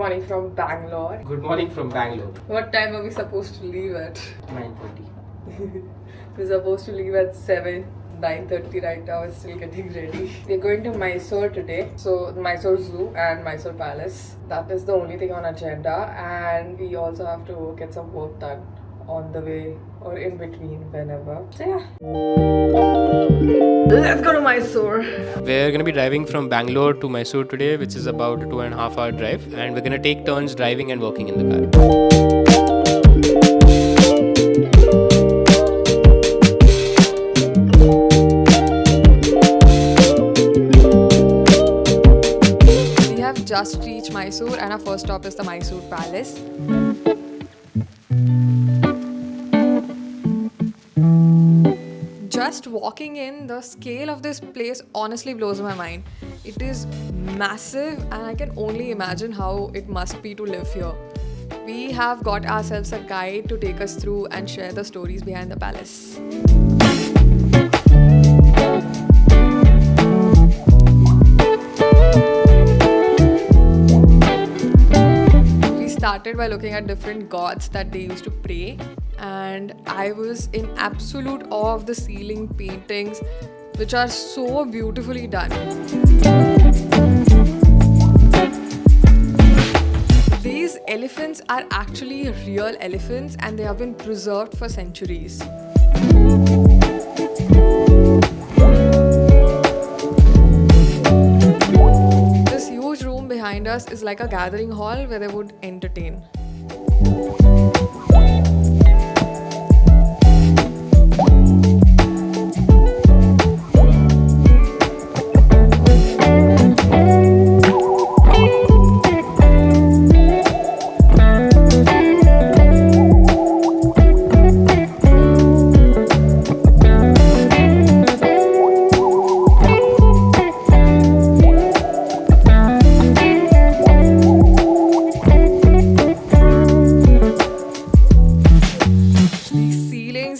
morning from Bangalore. Good morning from Bangalore. What time are we supposed to leave at? 9:30. We're supposed to leave at 7. 9:30 right now. We're still getting ready. We're going to Mysore today. So Mysore Zoo and Mysore Palace. That is the only thing on agenda, and we also have to get some work done on the way or in between whenever. So yeah. Let's go to Mysore. We're going to be driving from Bangalore to Mysore today, which is about a 2.5 hour drive, and we're going to take turns driving and working in the car. We have just reached Mysore and our first stop is the Mysore Palace. Just walking in, the scale of this place honestly blows my mind. It is massive and I can only imagine how it must be to live here. We have got ourselves a guide to take us through and share the stories behind the palace. We started by looking at different gods that they used to pray, and I was in absolute awe of the ceiling paintings, which are so beautifully done. These elephants are actually real elephants and they have been preserved for centuries. This huge room behind us is like a gathering hall where they would entertain.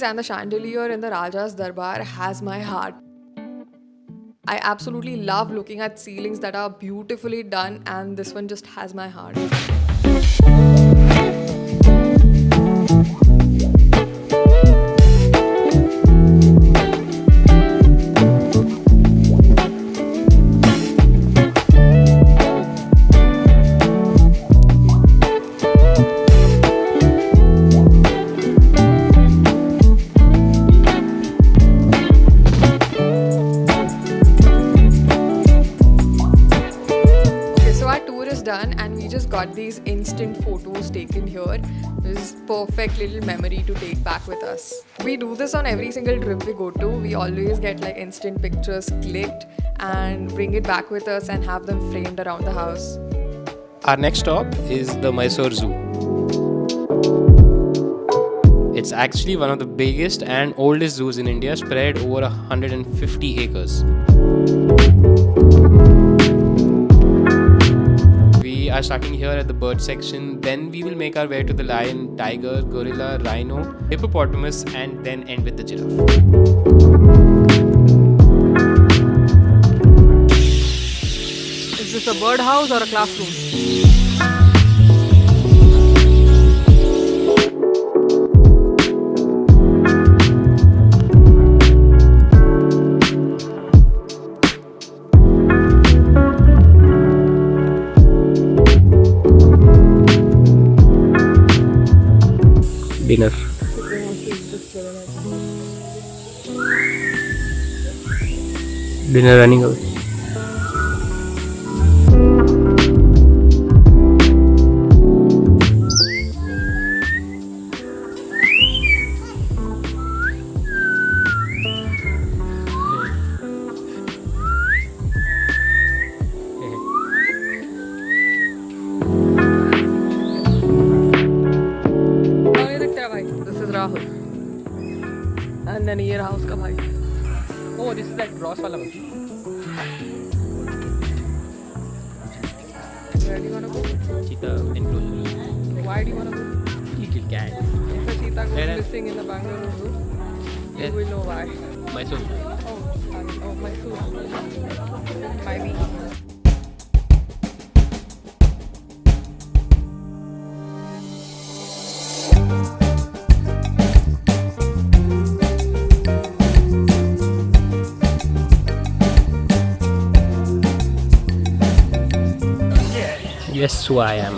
And the chandelier in the Raja's Darbar has my heart. I absolutely love looking at ceilings that are beautifully done, and this one just has my heart. Done, and we just got these instant photos taken here. This is perfect little memory to take back with us. We do this on every single trip we go to. We always get like instant pictures clicked and bring it back with us and have them framed around the house. Our next stop is the Mysore Zoo. It's actually one of the biggest and oldest zoos in India, spread over 150 acres. We are starting here at the bird section, then we will make our way to the lion, tiger, gorilla, rhino, hippopotamus, and then end with the giraffe. Is this a birdhouse or a classroom? Dinner. Dinner running away. Rahul. And then ये रहा उसका भाई. Oh, this is that Ross wala monkey. Where do you wanna go? Cheetah enclosure. Why do you wanna go? Little cat. If a cheetah goes Where- missing in the Bangalore Zoo, you will know why. Mysore. Oh, Mysore. Might be. Guess who I am.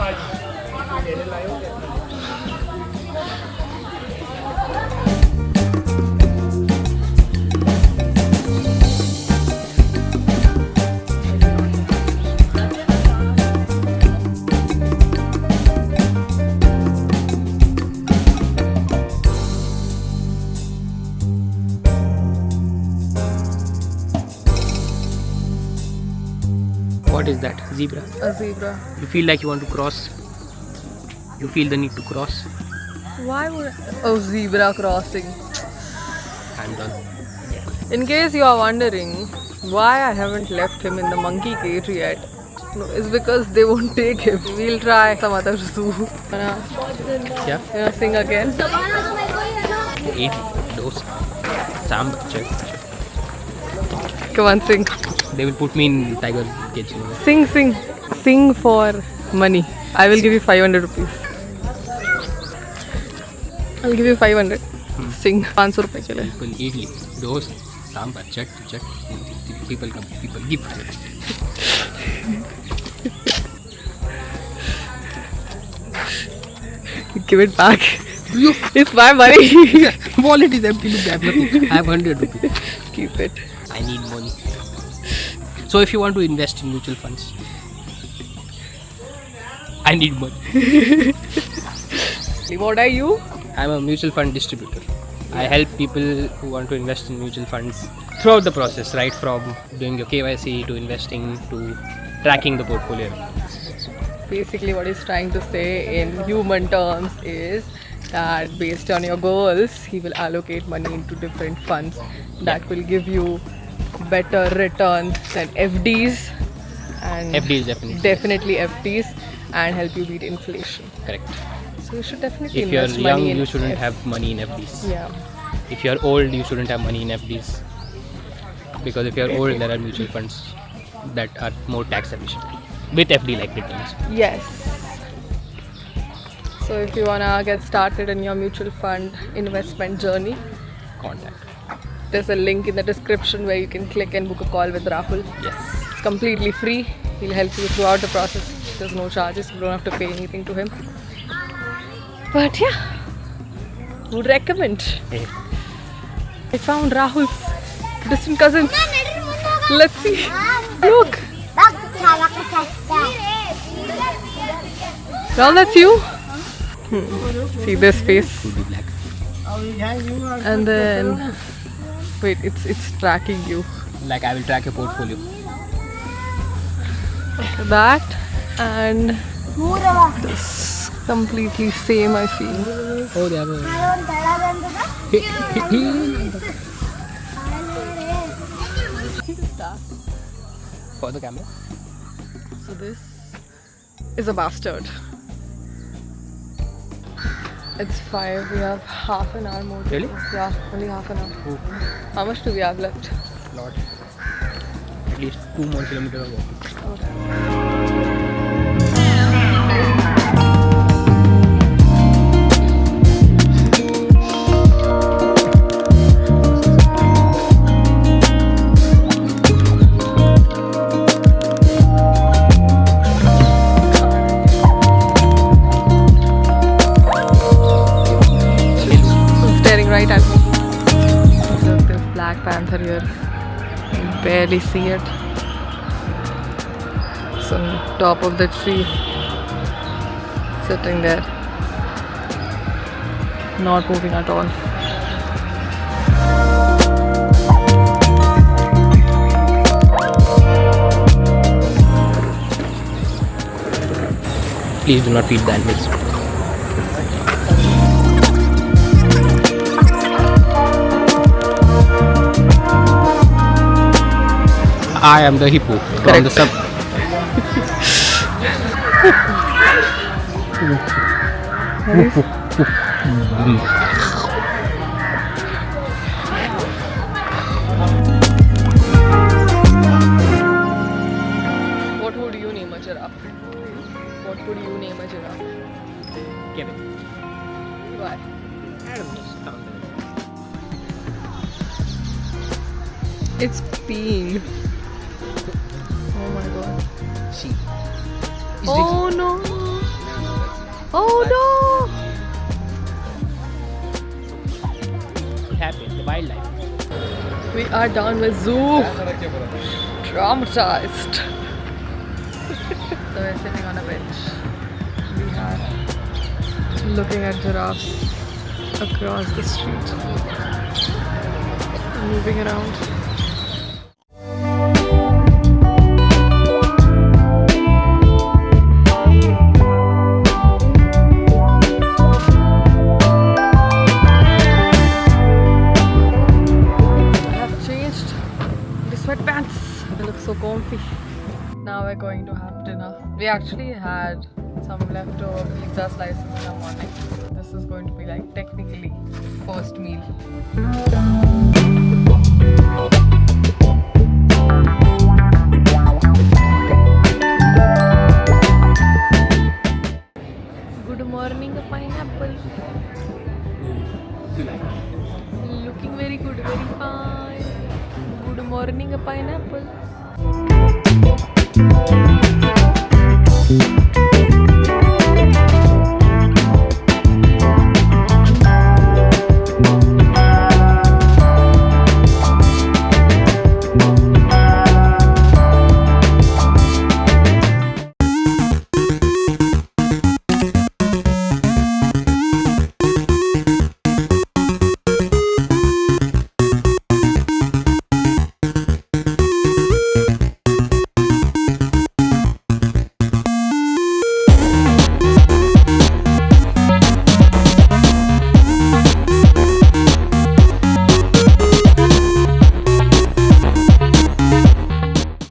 What is that? Zebra? A zebra. You feel like you want to cross? You feel the need to cross? Why would zebra crossing? I'm done. In case you are wondering why I haven't left him in the monkey cage yet, no, it's because they won't take him. We'll try some other zoo. Yeah? Sing again. 8 dose. Sam. Come on, sing. They will put me in tiger cage. Sing for money. I will give you 500 rupees. I'll give you 500. Sing 500 रुपए के लिए. People idli, dosa, sambar, chut. People come. People give. Give it back. It's my money. Wallet is empty. Look, I have nothing. I have 100 rupees. Keep it. I need money. So if you want to invest in mutual funds, I need money. What are you? I'm a mutual fund distributor. I help people who want to invest in mutual funds throughout the process, right from doing your KYC to investing to tracking the portfolio. Basically, what he's trying to say in human terms is that based on your goals, he will allocate money into different funds that will give you better returns than FDs and FDs definitely FDs and help you beat inflation. Correct. So you should definitely If you're invest young, money in you shouldn't have money in FDs. Yeah. If you're old, you shouldn't have money in FDs. Because if you're old, there are mutual funds that are more tax efficient with FD-like returns. Yes. So if you wanna get started in your mutual fund investment journey, Contact. there's a link in the description where you can click and book a call with Rahul. Yes. It's completely free. He'll help you throughout the process. There's no charges. You don't have to pay anything to him. But yeah, would recommend. Hey. I found Rahul's distant cousins. Let's see. Look. Rahul, that's you? See this face. Could be black. And then wait, it's tracking you. Like I will track your portfolio. That and this completely same I feel. Oh, they have a... For the camera. So this is a bastard. It's 5. We have half an hour more. Really? Yeah, only half an hour. Oh, How much do we have left? lot. At least 2 more kilometers of walking. Okay. Staring right at me. There's this Black Panther here. You can barely see it. It's on top of the tree. Sitting there. Not moving at all. Please do not feed the animals. I am the hippo from the sub. What would you name a giraffe? What would you name a giraffe? Kevin. Why? I don't know. It's peeing. Oh my god. Sheep. Oh no! Oh no! What happened? The wildlife. We are done with zoo. Traumatized. So we're sitting on a bench. We are looking at giraffes across the street. Moving around. Sweatpants. They look so comfy. Now we're going to have dinner. We actually had some leftover pizza slices in the morning. This is going to be like technically first meal. Good morning, pineapple. Looking very good, very fine. Good morning, a pineapple.